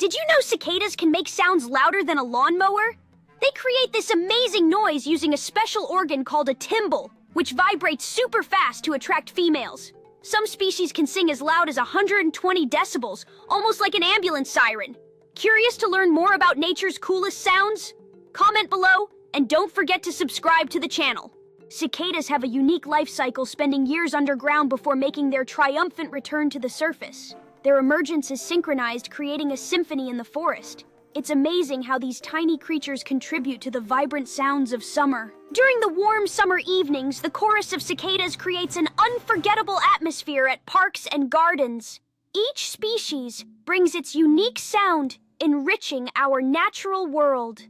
Did you know cicadas can make sounds louder than a lawnmower? They create this amazing noise using a special organ called a timbal, which vibrates super fast to attract females. Some species can sing as loud as 120 decibels, almost like an ambulance siren. Curious to learn more about nature's coolest sounds? Comment below, and don't forget to subscribe to the channel. Cicadas have a unique life cycle, spending years underground before making their triumphant return to the surface. Their emergence is synchronized, creating a symphony in the forest. It's amazing how these tiny creatures contribute to the vibrant sounds of summer. During the warm summer evenings, the chorus of cicadas creates an unforgettable atmosphere at parks and gardens. Each species brings its unique sound, enriching our natural world.